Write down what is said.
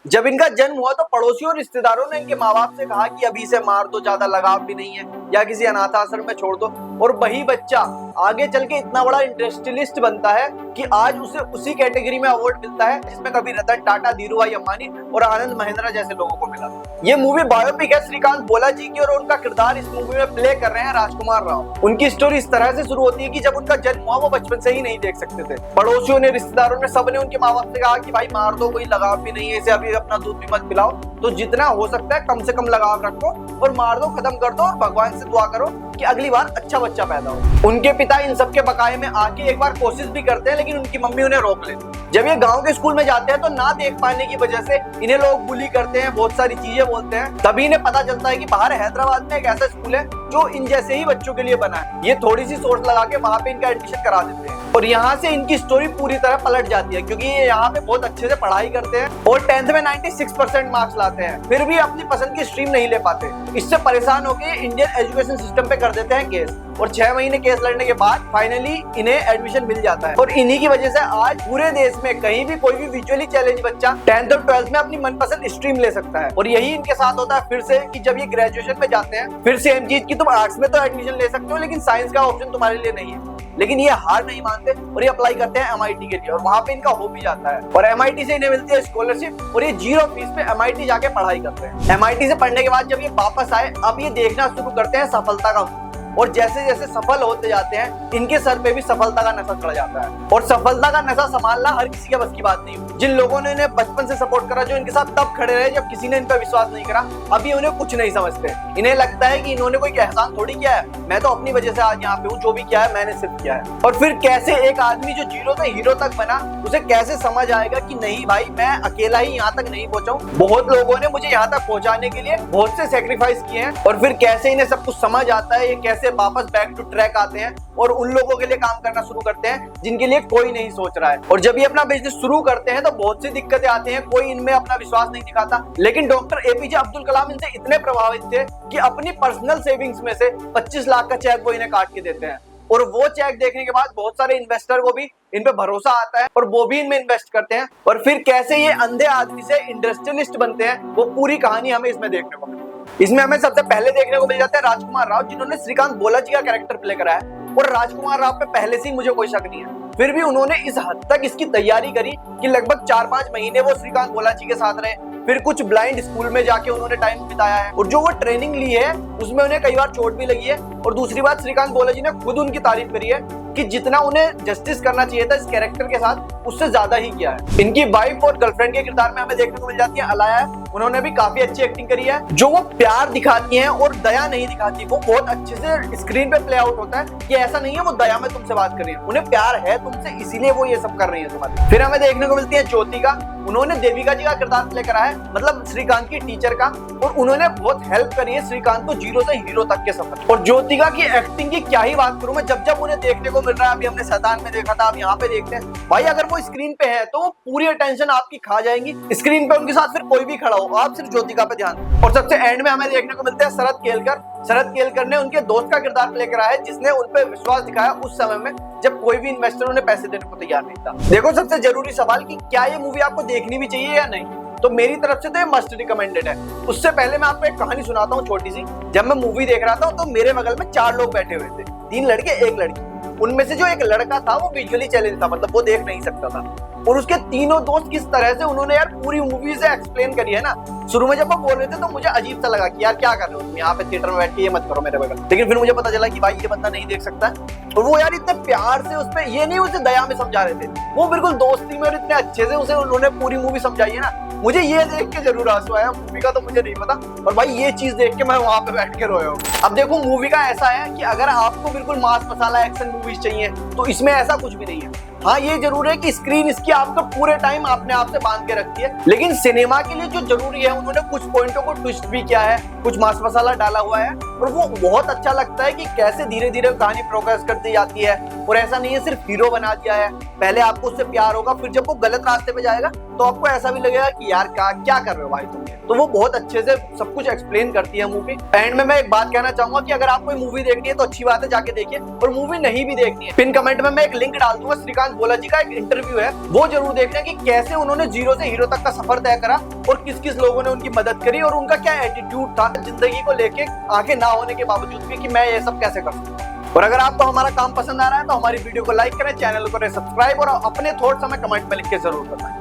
जब इनका जन्म हुआ तो पड़ोसियों और रिश्तेदारों ने इनके माँ बाप से कहा कि अभी इसे मार दो, ज्यादा लगाव भी नहीं है, या किसी अनाथ आश्रम में छोड़ दो। और वही बच्चा आगे चल के इतना बड़ा इंडस्ट्रियलिस्ट बनता है कि आज उसे उसी कैटेगरी में अवार्ड मिलता है जिसमें कभी रतन टाटा, धीरूभाई अंबानी और आनंद महिंद्रा जैसे लोगों को मिला। ये मूवी बायोपिक है श्रीकांत बोला जी की, और उनका किरदार इस मूवी में प्ले कर रहे हैं राजकुमार राव। उनकी स्टोरी इस तरह से शुरू होती है कि जब उनका जन्म हुआ वो बचपन से ही नहीं देख सकते थे। पड़ोसियों ने, रिश्तेदारों ने, सबने उनके माँ बाप से कहा कि भाई मार दो, कोई लगाव भी नहीं है, इसे अभी अपना दूध भी मत पिलाओ, तो जितना हो सकता है कम से कम लगाव रखो और मार दो, खत्म कर दो, और भगवान से दुआ करो कि अगली बार अच्छा बच्चा पैदा हो। उनके पिता इन सब के बकाये में आके एक बार कोशिश भी करते हैं, लेकिन उनकी मम्मी उन्हें रोक लेती है। जब ये गांव के स्कूल में जाते हैं तो ना देख पाने की वजह से इन्हें लोग बुली करते हैं, बहुत सारी चीजें बोलते हैं। तभी इन्हें पता चलता है कि बाहर हैदराबाद में एक ऐसा स्कूल है जो इन जैसे ही बच्चों के लिए बना है। ये थोड़ी सी सोच लगा के वहां पे इनका एडमिशन करा देते हैं, और यहाँ से इनकी स्टोरी पूरी तरह पलट जाती है, क्योंकि ये यहाँ पे बहुत अच्छे से पढ़ाई करते हैं और 10th में 96% मार्क्स लाते हैं, फिर भी अपनी पसंद की स्ट्रीम नहीं ले पाते। इससे परेशान होकर इंडियन एजुकेशन सिस्टम पे कर देते हैं केस, और 6 महीने केस लड़ने के बाद फाइनली इन्हें एडमिशन मिल जाता है। और इन्हीं की वजह से आज पूरे देश में कहीं भी कोई भी विजुअली चैलेंज बच्चा 10th और 12th में अपनी मनपसंद स्ट्रीम ले सकता है। और यही इनके साथ होता है फिर से कि जब ये ग्रेजुएशन में जाते हैं, फिर सेम चीज की तुम आर्ट्स में तो एडमिशन ले सकते हो, लेकिन साइंस का ऑप्शन तुम्हारे लिए नहीं है। लेकिन ये हार नहीं मानते और ये अप्लाई करते हैं MIT के लिए, और वहां पे इनका हो भी जाता है। और MIT से इन्हें मिलती है स्कॉलरशिप, और ये 0 फीस पे MIT जाके पढ़ाई करते हैं। MIT से पढ़ने के बाद जब ये वापस आए, अब ये देखना शुरू करते हैं सफलता का, और जैसे जैसे सफल होते जाते हैं इनके सर पे भी सफलता का नशा चढ़ जाता है। और सफलता का नशा संभालना हर किसी के बस की बात नहीं है। जिन लोगों ने इन्हें बचपन से सपोर्ट करा, जो इनके साथ तब खड़े रहे जब किसी ने इन पर विश्वास नहीं करा, अभी उन्हें कुछ नहीं समझते। इन्हें लगता है कि इन्होंने कोई एहसान थोड़ी किया है, मैं तो अपनी वजह से आज यहाँ पे हूँ, जो भी किया है मैंने सिर्फ किया है। और फिर कैसे एक आदमी जो 0 से हीरो तक बना, उसे कैसे समझ आएगा कि नहीं भाई मैं अकेला ही यहाँ तक नहीं पहुंचा हूँ, बहुत लोगों ने मुझे यहाँ तक पहुंचाने के लिए बहुत से सेक्रीफाइस किए हैं। और फिर कैसे इन्हें सब कुछ समझ आता है, ये कैसे वापस बैक टू ट्रैक आते हैं और उन लोगों के लिए काम करना शुरू करते हैं जिनके लिए कोई नहीं सोच रहा है। और जब ये अपना बिजनेस शुरू करते हैं तो बहुत सी दिक्कतें आती हैं, कोई इनमें अपना विश्वास नहीं दिखाता, लेकिन डॉक्टर APJ अब्दुल कलाम इनसे इतने प्रभावित थे कि अपनी पर्सनल सेविंग्स में से 25 लाख का चेक वो इन्हें काट के देते हैं। और वो चेक देखने के बाद बहुत सारे इन्वेस्टर को भी इन पे भरोसा आता है और वो भी इनमें इन्वेस्ट करते हैं। और फिर कैसे ये अंधे आदमी से इंडस्ट्रियलिस्ट बनते हैं, वो पूरी कहानी हमें इसमें देखने को मिलती है। इसमें हमें सबसे पहले देखने को मिल जाते हैं राजकुमार राव, जिन्होंने श्रीकांत बोला जी का कैरेक्टर प्ले करा है। और राजकुमार राव पे पहले से ही मुझे कोई शक नहीं है, फिर भी उन्होंने इस हद तक इसकी तैयारी करी कि लगभग 4-5 महीने वो श्रीकांत बोला जी के साथ रहे, फिर कुछ ब्लाइंड स्कूल में जाके उन्होंने टाइम बिताया है, और जो वो ट्रेनिंग ली है उसमें उन्हें कई बार चोट भी लगी है। और दूसरी बात, श्रीकांत बोला जी ने खुद उनकी तारीफ करी है कि जितना उन्हें जस्टिस करना चाहिए था इस कैरेक्टर के साथ, उससे ज्यादा ही किया है। इनकी वाइफ और गर्लफ्रेंड के किरदार में हमें देखने को मिल जाती है अलाया, उन्होंने भी काफी अच्छी एक्टिंग करी है। जो वो प्यार दिखाती हैं और दया नहीं दिखाती, वो बहुत अच्छे से स्क्रीन पे प्ले आउट होता है कि ऐसा नहीं है वो दया में तुमसे बात कर रही है, उन्हें प्यार है तुमसे, इसीलिए वो ये सब कर रही है तुम्हारे। फिर हमें देखने को मिलती है ज्योतिका, उन्होंने देविका जी का किरदार प्ले करा है, मतलब श्रीकांत की टीचर का, और उन्होंने बहुत हेल्प करी है श्रीकांत को 0 से हीरो तक के सफर। और ज्योतिका की एक्टिंग की क्या ही बात करूं मैं, जब जब उन्हें देखने को मिल रहा है, अभी हमने शैतान में देखा था, अब यहाँ पे देखते हैं भाई, अगर वो स्क्रीन पे है तो पूरी अटेंशन आपकी खा जाएंगी। स्क्रीन पे उनके साथ फिर कोई भी खड़ा हो, आप सिर्फ ज्योतिका पे ध्यान दो। और सबसे एंड में हमें देखने को मिलते हैं शरद केलकर। शरद केलकर ने उनके दोस्त का किरदार प्ले करा है, जिसने उन पे विश्वास दिखाया उस समय में जब कोई भी इन्वेस्टर उन्हें पैसे देने को तैयार नहीं था। देखो सबसे जरूरी सवाल कि क्या ये मूवी आपको देखनी भी चाहिए या नहीं, तो मेरी तरफ से तो ये मस्ट रिकमेंडेड है। उससे पहले मैं आपको एक कहानी सुनाता हूँ छोटी सी। जब मैं मूवी देख रहा था तो मेरे बगल में 4 लोग बैठे हुए थे, 3 लड़के 1 लड़की। उनमें से जो एक लड़का था वो विजुअली चैलेंज था, मतलब वो देख नहीं सकता था, और उसके तीनों दोस्त किस तरह से उन्होंने यार पूरी मूवी से एक्सप्लेन करी है ना। शुरू में जब वो बोल रहे थे तो मुझे अजीब सा लगा कि यार क्या कर रहे हो तुम यहाँ पे थिएटर में बैठ के, ये मत करो मेरे बगल। लेकिन फिर मुझे पता चला कि भाई ये बंदा नहीं देख सकता, और वो यार इतने प्यार से उसपे, ये नहीं उसे दया में समझा रहे थे, वो बिल्कुल दोस्ती में और इतने अच्छे से उसे उन्होंने पूरी मूवी समझाई है ना। मुझे ये देख के जरूर आंसू आया, मूवी का तो मुझे नहीं पता, और भाई ये चीज देख के मैं वहां पे बैठ के रोया हूँ। अब देखो मूवी का ऐसा है कि अगर आपको बिल्कुल मास मसाला एक्शन मूवीज चाहिए तो इसमें ऐसा कुछ भी नहीं है। हाँ ये जरूर है कि स्क्रीन इसकी आपको पूरे टाइम अपने आप से बांध के रखती है, लेकिन सिनेमा के लिए जो जरूरी है उन्होंने कुछ पॉइंटों को ट्विस्ट भी किया है, कुछ मास मसाला डाला हुआ है, और वो बहुत अच्छा लगता है कि कैसे धीरे धीरे कहानी प्रोग्रेस करती जाती है। और ऐसा नहीं है सिर्फ हीरो बना दिया है, पहले आपको उससे प्यार होगा, फिर जब वो गलत रास्ते पे जाएगा तो आपको ऐसा भी लगेगा कि यार क्या कर रहे हो भाई तुम। तो वो बहुत अच्छे से सब कुछ एक्सप्लेन करती है मूवी। एंड में मैं एक बात कहना चाहूंगा कि अगर आप कोई मूवी देखनी है तो अच्छी बात है, जाके देखिए, और मूवी नहीं भी देखनी है, पिन कमेंट में मैं एक लिंक डाल दूंगा, श्रीकांत बोला जी का एक इंटरव्यू है, वो जरूर देखना कि कैसे उन्होंने जीरो से हीरो तक का सफर तय करा और किस किस लोगों ने उनकी मदद करी और उनका क्या एटीट्यूड था जिंदगी को लेके, आंखें ना होने के बावजूद भी, कि मैं ये सब कैसे कर सकता हूँ। और अगर आपको हमारा काम पसंद आ रहा है तो हमारी वीडियो को लाइक करें, चैनल को करें सब्सक्राइब, और अपने थॉट्स हमें कमेंट में लिख के जरूर बताएं।